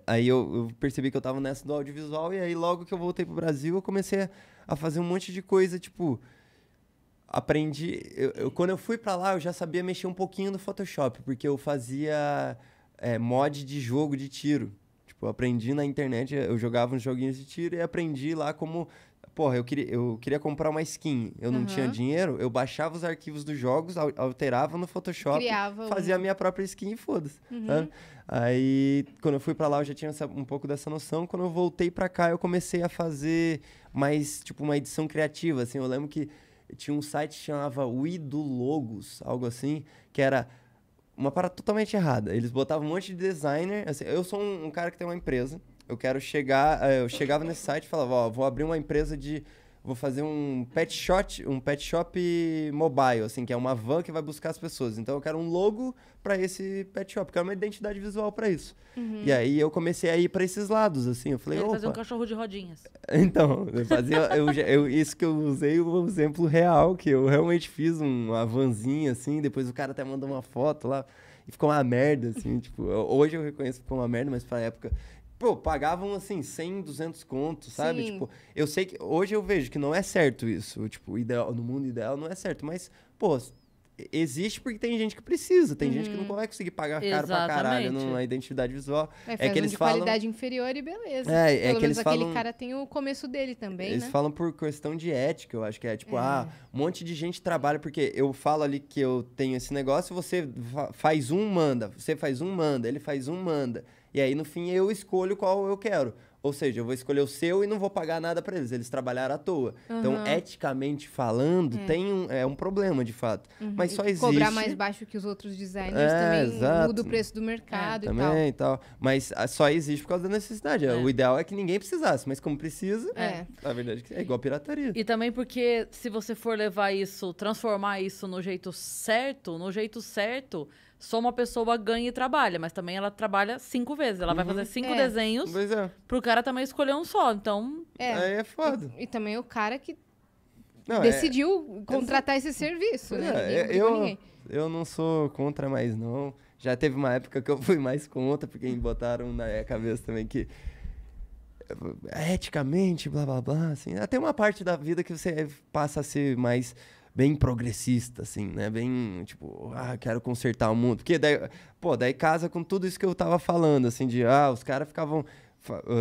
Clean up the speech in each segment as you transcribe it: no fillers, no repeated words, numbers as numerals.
Aí eu percebi que eu tava nessa do audiovisual, e aí logo que eu voltei pro Brasil, eu comecei a fazer um monte de coisa, tipo, aprendi. Quando eu fui pra lá, eu já sabia mexer um pouquinho no Photoshop, porque eu fazia mod de jogo de tiro. Tipo, eu aprendi na internet, eu jogava uns joguinhos de tiro e aprendi lá como. Porra, eu queria comprar uma skin, eu não tinha Aham. dinheiro, eu baixava os arquivos dos jogos, alterava no Photoshop, Criava fazia a uma. minha própria skin e foda-se. Uhum. Aí, quando eu fui pra lá, eu já tinha um pouco dessa noção. Quando eu voltei pra cá, eu comecei a fazer mais, tipo, uma edição criativa, assim. Eu lembro que tinha um site que chamava Widologos, algo assim, que era uma parada totalmente errada. Eles botavam um monte de designer, assim. Eu sou um cara que tem uma empresa. Eu quero chegar, eu chegava nesse site e falava, ó, vou abrir uma empresa de... Vou fazer um pet shop mobile, assim, que é uma van que vai buscar as pessoas. Então eu quero um logo para esse pet shop, quero uma identidade visual para isso. E aí eu comecei a ir para esses lados, assim. Eu falei, Ele fazer um opa. cachorro de rodinhas. Então, eu fazia, isso que eu usei um exemplo real, que eu realmente fiz uma vanzinha, assim, depois o cara até mandou uma foto lá, e ficou uma merda, assim, tipo, hoje eu reconheço que ficou uma merda, mas pra época, pô, pagavam, assim, 100, 200 contos, sabe? Sim. Tipo, eu sei que, hoje eu vejo que não é certo isso, tipo, no mundo ideal não é certo, mas, pô, existe porque tem gente que precisa, tem gente que não vai conseguir pagar caro pra caralho Exatamente. numa identidade visual. Faz que um eles de falam... qualidade inferior e beleza. É Pelo que menos eles aquele falam... cara tem o começo dele também, Eles né? falam por questão de ética, eu acho que é tipo, um monte de gente trabalha, porque eu falo ali que eu tenho esse negócio, você faz um, manda, você faz um, manda, ele faz um, manda. E aí, no fim, eu escolho qual eu quero. Ou seja, eu vou escolher o seu e não vou pagar nada pra eles trabalharam à toa. Então, eticamente falando, tem um problema, de fato. Mas só existe... Cobrar mais baixo que os outros designers também exato. muda o preço do mercado e tal. Também e tal. Mas só existe por causa da necessidade. O ideal é que ninguém precisasse, mas como precisa, a verdade é que é igual pirataria. E também porque se você for levar isso, transformar isso no jeito certo, só uma pessoa ganha e trabalha, mas também ela trabalha 5 vezes. Ela vai fazer 5 desenhos Pois é. pro cara também escolher um só. Então, Aí é foda. E também o cara que Não, decidiu contratar esse serviço, né? Ninguém obrigou ninguém. Eu não sou contra mais, não. Já teve uma época que eu fui mais contra, porque me botaram na minha cabeça também que eticamente, blá, blá, blá, assim. Até uma parte da vida que você passa a ser mais bem progressista, assim, né? Bem, tipo, quero consertar o mundo. Porque daí casa com tudo isso que eu tava falando, assim, de, os caras ficavam...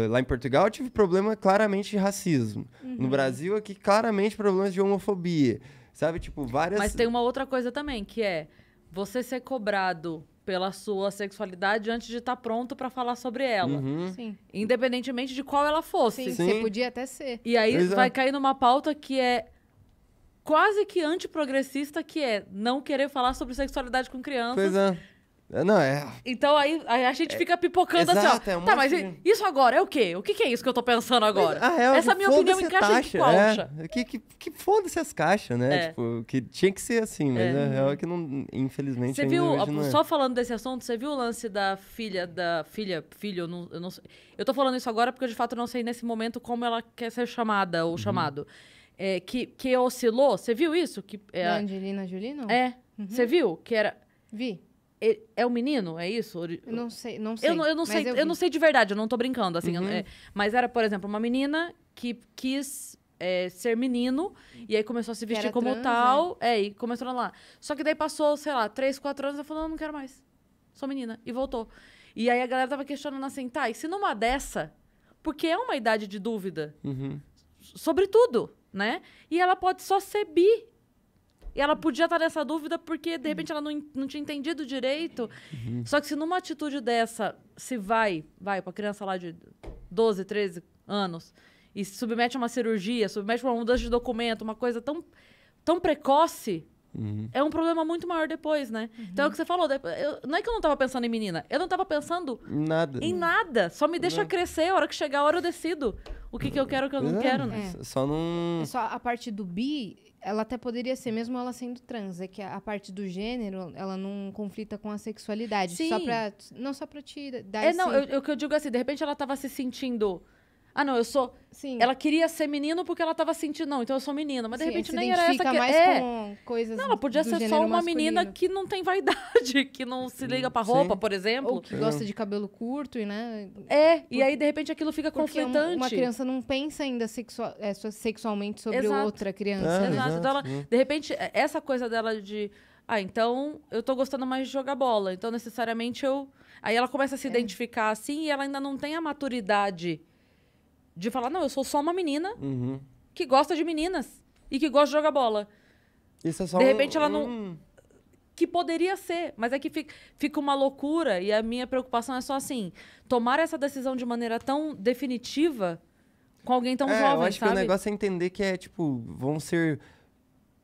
Lá em Portugal eu tive problema claramente de racismo. No Brasil aqui, claramente problemas de homofobia. Sabe, tipo, várias... mas tem uma outra coisa também, que é você ser cobrado pela sua sexualidade antes de estar pronto pra falar sobre ela. Sim. Independentemente de qual ela fosse. Sim, você podia até ser. E aí Pois é. vai cair numa pauta que é quase que antiprogressista, que é não querer falar sobre sexualidade com crianças. Pois é. Não, Então aí a gente fica pipocando exato, assim, ó. um Tá, monte mas de- isso agora é o quê? O que é isso que eu tô pensando agora? Mas, Essa minha opinião foda-se encaixa em qual? Cha? Que foda-se as caixas, né? Tipo, que tinha que ser assim, mas a real é que não, infelizmente, Você ainda viu, hoje não é. só falando desse assunto, você viu o lance da filho, eu não sei. Eu tô falando isso agora porque eu de fato não sei nesse momento como ela quer ser chamada ou chamado. Que oscilou, você viu isso? Da Angelina Jolie, não? Você viu? Que era... Vi. É o menino? É isso? Eu não sei. Eu não mas sei, vi. eu não sei de verdade, eu não tô brincando, assim. Mas era, por exemplo, uma menina que quis ser menino e aí começou a se vestir era como trans, tal. E começou lá. Só que daí passou, sei lá, 3, 4 anos, ela falou, não quero mais. Sou menina. E voltou. E aí a galera tava questionando assim, tá, e se numa dessa, porque é uma idade de dúvida sobre tudo, né? E ela pode só ser bi. E ela podia estar nessa dúvida porque, de repente, ela não tinha entendido direito. Só que se numa atitude dessa, se vai pra criança lá de 12, 13 anos, e se submete a uma cirurgia, submete a uma mudança de documento, uma coisa tão precoce, é um problema muito maior depois, né? Então, é o que você falou. Não é que eu não tava pensando em menina. Eu não tava pensando em nada. Só me deixa crescer. A hora que chegar a hora, eu decido o que eu quero e o que eu não quero, né? Só não... Só a parte do bi, ela até poderia ser, mesmo ela sendo trans. É que a parte do gênero, ela não conflita com a sexualidade. Sim. Não só pra te dar esse... O que eu digo assim, de repente ela tava se sentindo... Ah, não, eu sou... Sim. Ela queria ser menino porque ela tava sentindo, não, então eu sou menina. Mas de Sim, repente se nem era essa identifica que... mais com coisas Não, ela podia do ser gênero só uma masculino. menina que não tem vaidade, que não se liga pra roupa, Sim. por exemplo. Ou que gosta de cabelo curto, né? E aí de repente aquilo fica Porque conflitante. uma criança não pensa ainda sexualmente sobre Exato. outra criança. É, né? Exato. Então, ela, Exato. de repente, essa coisa dela de... Ah, então eu tô gostando mais de jogar bola. Então, necessariamente, eu... Aí ela começa a se identificar assim e ela ainda não tem a maturidade de falar, não, eu sou só uma menina Uhum. que gosta de meninas e que gosta de jogar bola. Isso é só De repente, ela não... Que poderia ser, mas é que fica uma loucura e a minha preocupação é só assim, tomar essa decisão de maneira tão definitiva com alguém tão eu jovem, acho sabe? que o negócio é entender que é, tipo, vão ser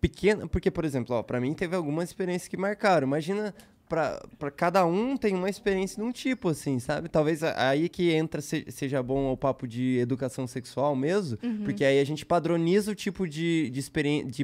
pequenas... Porque, por exemplo, ó, pra mim teve algumas experiências que marcaram. Imagina, pra cada um tem uma experiência de um tipo, assim, sabe? Talvez aí que entra, seja bom o papo de educação sexual mesmo, porque aí a gente padroniza o tipo de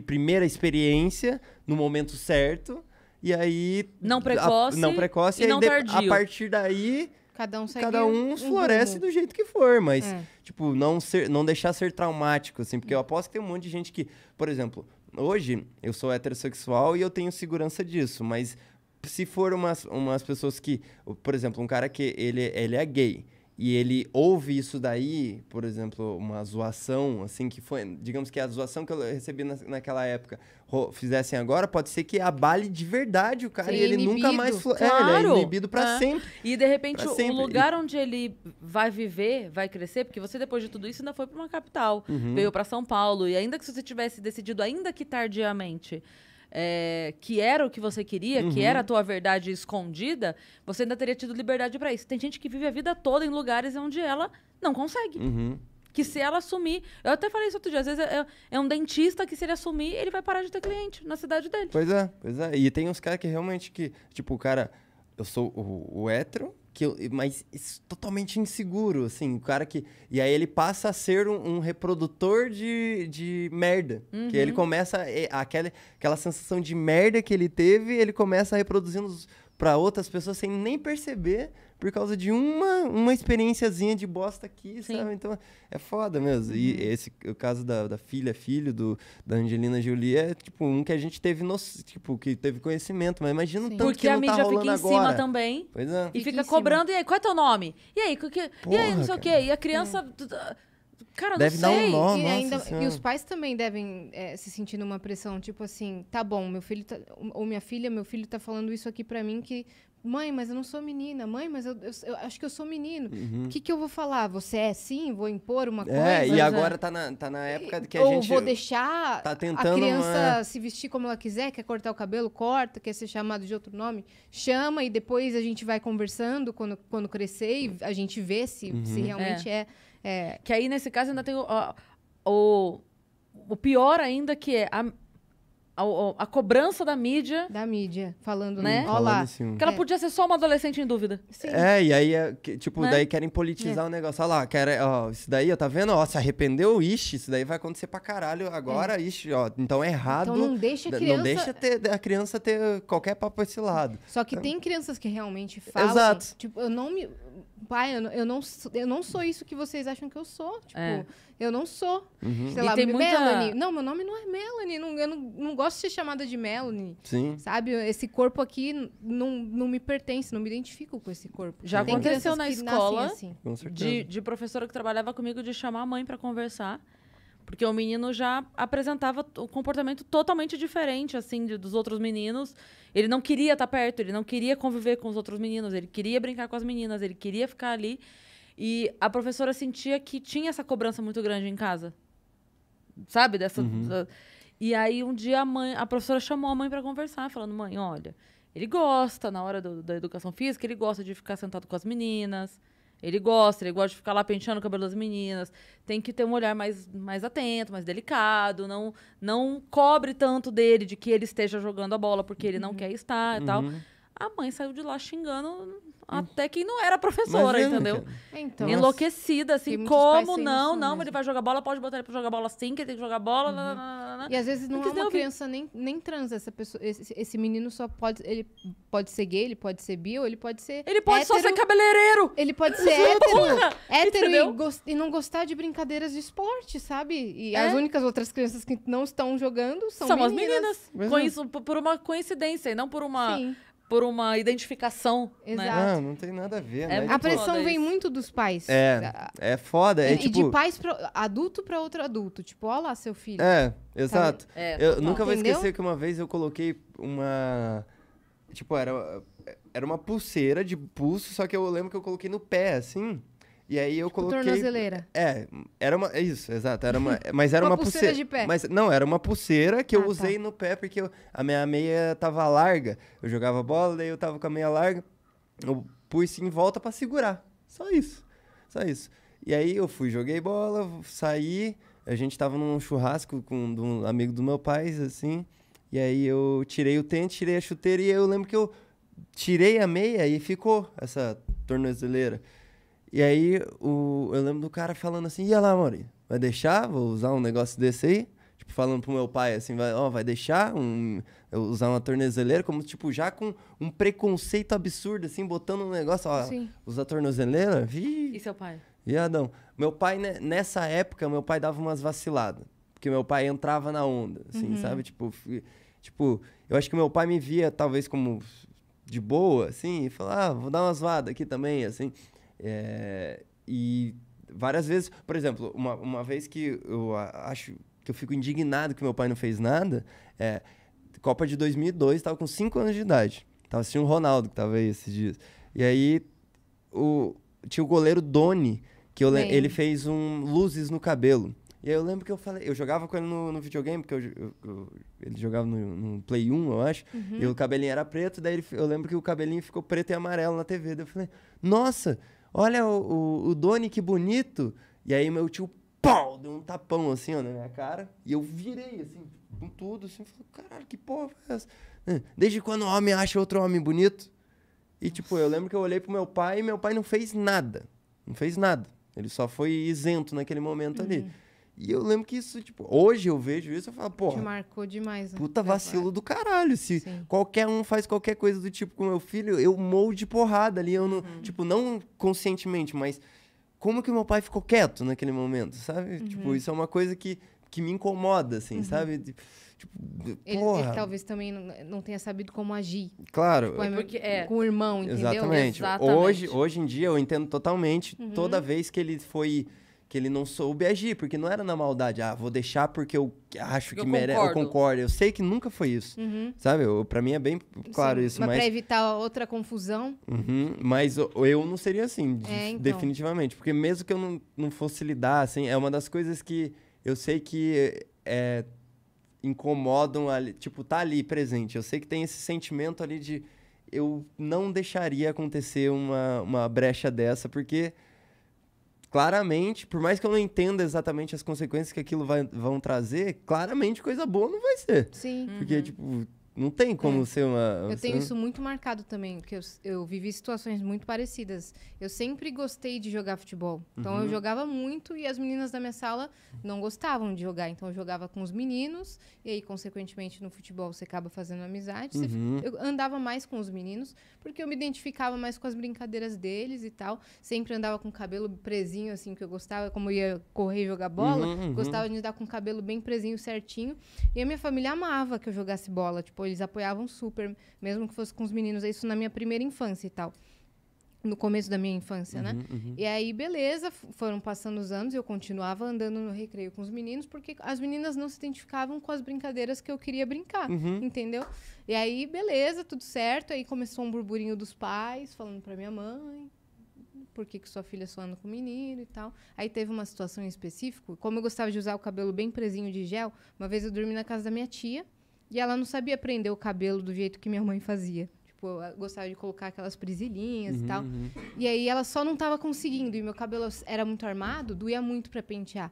primeira experiência no momento certo, e aí... Não precoce não precoce, e aí não tardio. a partir daí... Cada um segue Cada um floresce rumo. do jeito que for, mas, É. tipo, não deixar ser traumático, assim, porque eu aposto que tem um monte de gente que, por exemplo, hoje eu sou heterossexual e eu tenho segurança disso, mas se for umas pessoas que, por exemplo, um cara que ele é gay e ele ouve isso daí, por exemplo, uma zoação, assim, que foi, digamos que a zoação que eu recebi naquela época fizessem agora, pode ser que abale de verdade o cara Ser e ele nunca inibido. mais... ele Claro. é inibido pra É. sempre. E, de repente, Pra o sempre. lugar onde ele vai viver, vai crescer, porque você, depois de tudo isso, ainda foi para uma capital, Uhum. veio para São Paulo, e ainda que você tivesse decidido, ainda que tardiamente, que era o que você queria, que era a tua verdade escondida, você ainda teria tido liberdade para isso. Tem gente que vive a vida toda em lugares onde ela não consegue. Uhum. Que se ela assumir... Eu até falei isso outro dia. Às vezes é um dentista que, se ele assumir, ele vai parar de ter cliente na cidade dele. Pois é. E tem uns caras que realmente que, tipo, o cara, eu sou o hétero, mas totalmente inseguro, assim, o cara que... E aí ele passa a ser um reprodutor de merda. Que ele começa... Aquela sensação de merda que ele teve, ele começa a reproduzindo pra outras pessoas sem nem perceber, por causa de uma experiênciazinha de bosta aqui, Sim. sabe? Então, é foda mesmo. E o caso da filho da Angelina Jolie é, tipo, um que a gente teve, que teve conhecimento, mas imagina o Sim. tanto Porque que a não tá mídia rolando fica em agora. cima também. Pois é. E Fica fica em cima. cobrando. E aí, qual é teu nome? E aí, e aí, Porra, não sei o cara. quê. E a criança... Cara, Deve não dar um sei. nó. E, nossa ainda, senhora. e os pais também devem se sentir numa pressão, tipo assim, tá bom, meu filho ou minha filha, meu filho tá falando isso aqui pra mim que, mãe, mas eu não sou menina, mãe, mas eu acho que eu sou menino. O que eu vou falar? Você é sim? Vou impor uma coisa? E agora tá na época que a Ou gente... vou deixar tá a tentando criança se vestir como ela quiser, quer cortar o cabelo, corta, quer ser chamado de outro nome, chama e depois a gente vai conversando quando crescer e a gente vê se realmente é. Que aí, nesse caso, ainda tem o pior ainda, que é a cobrança da mídia, Da mídia, falando, Né? Ó lá. falando assim, que ela podia ser só uma adolescente em dúvida. Sim. e aí, tipo, Né? daí querem politizar o negócio. Olha lá, isso daí, ó, tá vendo? Ó, se arrependeu, ixi, isso daí vai acontecer pra caralho agora, ixi, ó, então é errado. Então não deixa a Não criança... deixa a criança ter qualquer papo pra esse lado. Só que tem crianças que realmente falam... Exato. Tipo, Pai, eu não sou isso que vocês acham que eu sou. Tipo, eu não sou. Sei E lá, tem muita- Melanie. Não, meu nome não é Melanie. Eu não gosto de ser chamada de Melanie. Sim. Sabe? Esse corpo aqui não me pertence, não me identifico com esse corpo. Já Tem aconteceu crianças na que escola nascem assim. Com certeza. de professora que trabalhava comigo de chamar a mãe pra conversar. Porque o menino já apresentava o comportamento totalmente diferente, assim, dos outros meninos. Ele não queria estar perto, ele não queria conviver com os outros meninos, ele queria brincar com as meninas, ele queria ficar ali. E a professora sentia que tinha essa cobrança muito grande em casa. Sabe? E aí, um dia, a professora chamou a mãe para conversar, falando, mãe, olha, ele gosta, na hora da educação física, ele gosta de ficar sentado com as meninas. Ele gosta de ficar lá penteando o cabelo das meninas. Tem que ter um olhar mais atento, mais delicado. Não cobre tanto dele de que ele esteja jogando a bola porque ele não quer estar e tal. A mãe saiu de lá xingando até quem não era professora, Imagina, entendeu? cara. Então, Enlouquecida, assim, Tem muitos pais como sem não, noção não, mesmo. ele vai jogar bola, pode botar ele pra jogar bola sim, que ele tem que jogar bola, e às vezes não é quis nem uma ouvir. criança nem trans, essa pessoa, esse menino só pode, ele pode ser gay, ele pode ser bi, ou ele pode ser Ele pode só hétero, ser cabeleireiro! ele pode ser hétero Entendeu? e não gostar de brincadeiras de esporte, sabe? E É. as únicas outras crianças que não estão jogando são São as meninas. meninas. Com isso, por uma coincidência, e não por Sim, uma identificação, né? exato. Ah, não tem nada a ver, né? muito A pressão foda vem isso. muito dos pais. É foda. É E tipo. de pais pra adulto pra outro adulto. Tipo, ó lá seu filho. É, exato. É, Eu total. nunca vou Entendeu? esquecer que uma vez eu coloquei uma. Tipo, era uma pulseira de pulso, só que eu lembro que eu coloquei no pé, assim. E aí eu coloquei. Tornozeleira. Era uma. Isso, exato. Mas era Uma uma pulseira pulseira. de pé. Mas não, era uma pulseira que eu Ah, tá. usei no pé porque a minha meia tava larga. Eu jogava bola, daí eu tava com a meia larga. Eu pus em volta pra segurar. Só isso. Só isso. E aí eu fui, joguei bola, saí. A gente tava num churrasco com um amigo do meu pai, assim. E aí eu tirei o tênis, tirei a chuteira e eu lembro que eu tirei a meia e ficou essa tornozeleira. E aí eu lembro do cara falando assim, e lá, Maurinho, vai deixar? Vou usar um negócio desse aí? Tipo, falando pro meu pai assim, vai deixar eu usar uma tornozeleira? Como, tipo, já com um preconceito absurdo, assim, botando um negócio, ó, Sim. usar tornozeleira? Vih, E seu pai? viadão. Meu pai, né, nessa época, meu pai dava umas vaciladas. Porque meu pai entrava na onda, assim, sabe? Tipo, eu acho que meu pai me via, talvez, como de boa, assim, e falava, vou dar umas vadas aqui também, assim. E várias vezes, por exemplo, uma vez que eu acho que eu fico indignado que meu pai não fez nada, Copa de 2002, tava com 5 anos de idade. Tava assistindo o Ronaldo, que tava aí esses dias. E aí, tinha o goleiro Doni, que Lembro. ele fez luzes no cabelo. E aí eu lembro que eu jogava com ele no videogame, porque ele jogava no Play 1, eu acho, e o cabelinho era preto, daí eu lembro que o cabelinho ficou preto e amarelo na TV. Daí eu falei, nossa, olha o Doni, que bonito. E aí meu tio, pau, deu um tapão assim, ó, na minha cara, e eu virei, assim, com tudo, assim, falei, caralho, que porra foi essa? Desde quando o homem acha outro homem bonito? E, tipo, eu lembro que eu olhei pro meu pai e meu pai não fez nada. Não fez nada. Ele só foi isento naquele momento ali. E eu lembro que isso, tipo, hoje eu vejo isso e eu falo, Te porra, marcou demais. Né? puta vacilo do caralho. Se Sim. qualquer um faz qualquer coisa do tipo com meu filho, eu morro de porrada ali. Eu não, tipo, não conscientemente, mas como que meu pai ficou quieto naquele momento, sabe? Tipo, isso é uma coisa que me incomoda, assim, sabe? Tipo, Ele porra. talvez também não tenha sabido como agir. Claro, Tipo, porque com o irmão, entendeu? exatamente. Exatamente. Hoje em dia eu entendo totalmente toda vez que ele não soube agir, porque não era na maldade, vou deixar porque eu acho que Eu merece, eu concordo. concordo. Eu sei que nunca foi isso, sabe? Pra mim é bem claro Sim, isso, mas mas pra evitar outra confusão. mas eu não seria assim, Então. definitivamente, porque mesmo que eu não fosse lidar, assim, é uma das coisas que eu sei que incomodam ali, tipo, tá ali presente. Eu sei que tem esse sentimento ali de eu não deixaria acontecer uma brecha dessa, porque claramente, por mais que eu não entenda exatamente as consequências que aquilo vão trazer, claramente coisa boa não vai ser. Sim. Porque, tipo, não tem como ser uma... Eu tenho isso muito marcado também, porque eu vivi situações muito parecidas. Eu sempre gostei de jogar futebol. Então, eu jogava muito e as meninas da minha sala não gostavam de jogar. Então, eu jogava com os meninos e aí, consequentemente, no futebol você acaba fazendo amizade. Eu andava mais com os meninos porque eu me identificava mais com as brincadeiras deles e tal. Sempre andava com o cabelo presinho, assim, que eu gostava. Como eu ia correr e jogar bola, gostava de andar com o cabelo bem presinho, certinho. E a minha família amava que eu jogasse bola. Tipo, eles apoiavam super, mesmo que fosse com os meninos. Isso na minha primeira infância e tal. No começo da minha infância, né? E aí, beleza, foram passando os anos e eu continuava andando no recreio com os meninos, porque as meninas não se identificavam com as brincadeiras que eu queria brincar, entendeu? E aí, beleza, tudo certo. Aí começou um burburinho dos pais, falando pra minha mãe, por que sua filha só anda com menino e tal. Aí teve uma situação em específico, como eu gostava de usar o cabelo bem presinho de gel, uma vez eu dormi na casa da minha tia, e ela não sabia prender o cabelo do jeito que minha mãe fazia. Tipo, eu gostava de colocar aquelas presilhinhas e tal. E aí ela só não tava conseguindo. E meu cabelo era muito armado, doía muito pra pentear.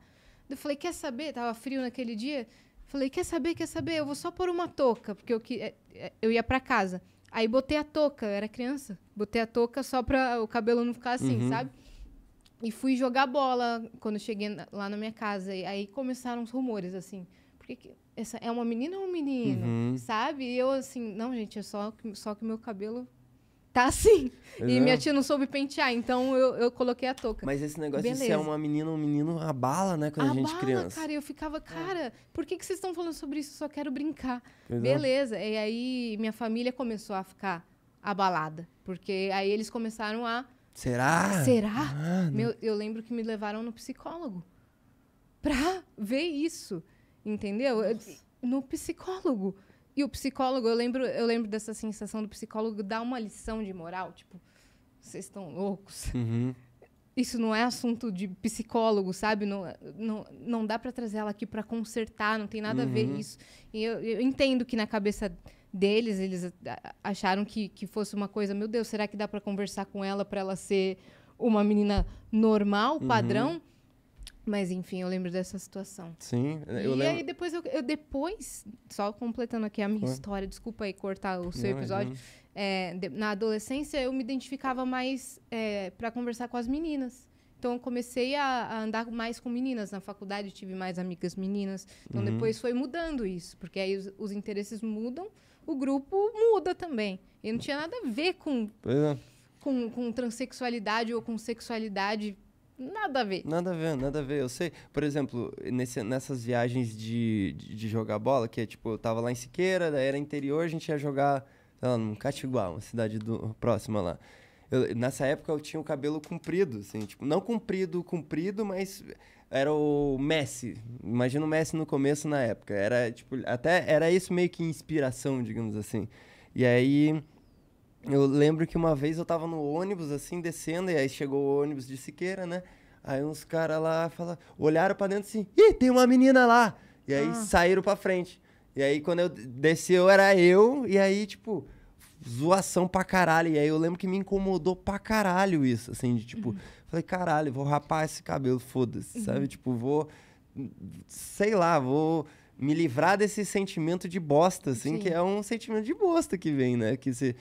Eu falei, quer saber? Tava frio naquele dia. Falei, quer saber? Eu vou só pôr uma touca, porque eu ia pra casa. Aí botei a touca, eu era criança. Botei a touca só pra o cabelo não ficar assim, sabe? E fui jogar bola quando cheguei lá na minha casa. E aí começaram os rumores, assim. Essa é uma menina ou um menino? Sabe? E eu, assim, não, gente, é só que o meu cabelo tá assim. E minha tia não soube pentear, então eu coloquei a touca. Mas esse negócio de ser uma menina ou um menino abala, né, quando a gente é criança. Cara, eu ficava, por que vocês estão falando sobre isso? Eu só quero brincar. Beleza. E aí minha família começou a ficar abalada. Porque aí eles começaram a... Será? Eu lembro que me levaram no psicólogo pra ver isso, entendeu? No psicólogo. E o psicólogo, eu lembro dessa sensação do psicólogo dar uma lição de moral, tipo, vocês estão loucos. Isso não é assunto de psicólogo, sabe? Não dá pra trazer ela aqui pra consertar, não tem nada a ver isso. E eu entendo que na cabeça deles, eles acharam que fosse uma coisa, meu Deus, será que dá pra conversar com ela pra ela ser uma menina normal, padrão? Mas, enfim, eu lembro dessa situação. Sim, aí depois, depois, só completando aqui a minha história, desculpa aí cortar o seu episódio, na adolescência eu me identificava mais pra conversar com as meninas. Então, eu comecei a andar mais com meninas. Na faculdade, tive mais amigas meninas. Então, depois foi mudando isso. Porque aí os interesses mudam, o grupo muda também. E não tinha nada a ver com transexualidade ou com sexualidade. Nada a ver. Nada a ver. Eu sei, por exemplo, nessas viagens de jogar bola, que é tipo, eu tava lá em Siqueira, daí era interior, a gente ia jogar, sei lá, no Catiguá, uma cidade próxima lá. Nessa época eu tinha o cabelo comprido, assim, tipo, não comprido, mas era o Messi. Imagina o Messi no começo, na época. Era, tipo, até era isso meio que inspiração, digamos assim. E aí, eu lembro que uma vez eu tava no ônibus, assim, descendo, e aí chegou o ônibus de Siqueira, né? Aí uns caras lá olharam pra dentro assim, ih, tem uma menina lá! E aí saíram pra frente. E aí, quando eu desci, era eu, e aí, tipo... zoação pra caralho. E aí eu lembro que me incomodou pra caralho isso, assim, de tipo... Falei, caralho, vou rapar esse cabelo, foda-se, sabe? Tipo, vou... sei lá, vou me livrar desse sentimento de bosta, assim, que é um sentimento de bosta que vem, né? Que você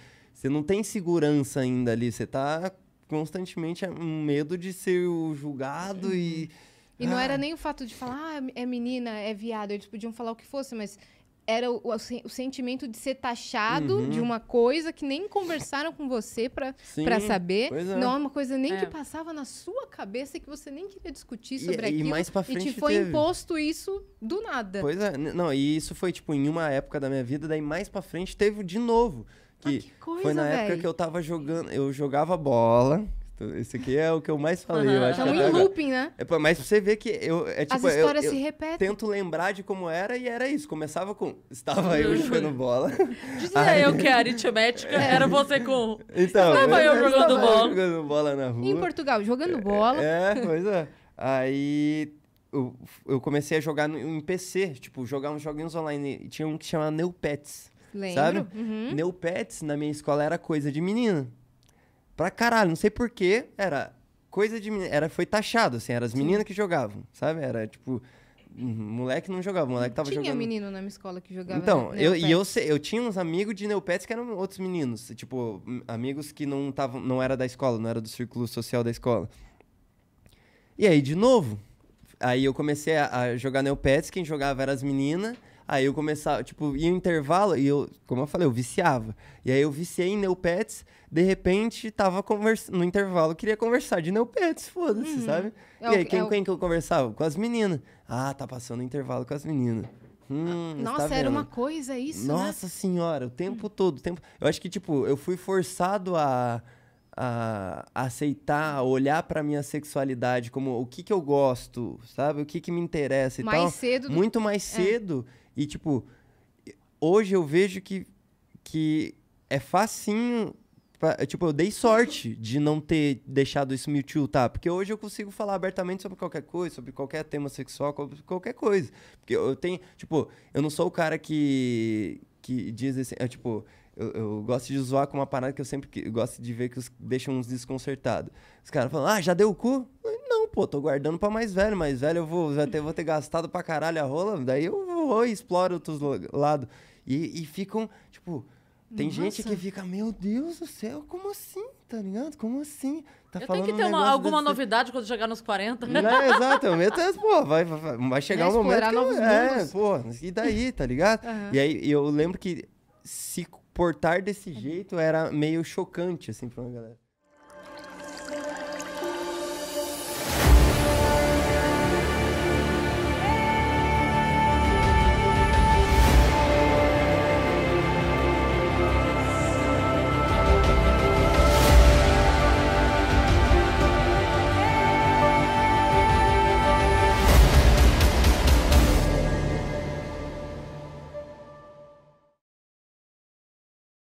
não tem segurança ainda ali, você tá constantemente com medo de ser julgado e... E não era nem o fato de falar, é menina, é viado, eles podiam falar o que fosse, mas... era o sentimento de ser taxado de uma coisa que nem conversaram com você pra saber. Não é uma coisa nem que passava na sua cabeça e que você nem queria discutir sobre aquilo. E mais pra frente te foi imposto isso do nada. Pois é. Não, e isso foi, tipo, em uma época da minha vida, daí mais pra frente teve de novo. Que coisa, foi na época que eu tava jogando... Eu jogava bola... Esse aqui é o que eu mais falei. Eu acho que em looping, né? Mas pra você ver que as histórias se repetem. Tento lembrar de como era e era isso. Começava com... Estava eu jogando bola. Dizia eu que a aritmética era você com... Então, estava eu jogando bola. Jogando bola na rua. Em Portugal, jogando bola. Pois é. Aí eu comecei a jogar em PC. Tipo, jogar uns joguinhos online. Tinha um que chamava Neopets. Lembro. Sabe? Neopets, na minha escola, era coisa de menina. Pra caralho, não sei porquê, era coisa de menina, foi taxado, assim, eram as meninas que jogavam, sabe? Era, tipo, moleque não jogava, moleque tava jogando... Tinha menino na minha escola que jogava Então, eu tinha uns amigos de Neopets que eram outros meninos, tipo, amigos que não era da escola, não era do círculo social da escola. E aí, de novo, aí eu comecei a jogar Neopets, quem jogava eram as meninas... Aí eu começava, tipo, ia no intervalo e eu, como eu falei, eu viciava. E aí eu viciei em Neopets, de repente tava no intervalo, queria conversar de Neopets, foda-se, sabe? E aí, quem que eu conversava? Com as meninas. Ah, tá passando o intervalo com as meninas. Nossa, tá era uma coisa isso, Nossa senhora, o tempo todo, o tempo... Eu acho que, tipo, eu fui forçado a aceitar, a olhar pra minha sexualidade como o que eu gosto, sabe? O que me interessa e tal. Mais cedo. Muito mais cedo. E, tipo, hoje eu vejo que é facinho... Tipo, eu dei sorte de não ter deixado isso me tiltar. Porque hoje eu consigo falar abertamente sobre qualquer coisa, sobre qualquer tema sexual, qualquer coisa. Porque eu tenho... Tipo, eu não sou o cara que diz assim... tipo, eu gosto de zoar com uma parada que eu sempre gosto de ver que deixam uns desconcertados. Os caras falam, já deu o cu? Não, pô, tô guardando pra mais velho. Mais velho eu vou ter gastado pra caralho a rola. Daí eu vou e exploro outros lados. E ficam, tipo... Tem gente que fica, meu Deus do céu, como assim? Tá ligado? Como assim? Tá Eu falando tenho que ter alguma novidade quando chegar nos 40. Não, exatamente, pô, vai chegar um momento que novos mundos. pô, e daí, tá ligado? E aí eu lembro que se portar desse jeito era meio chocante, assim, pra uma galera.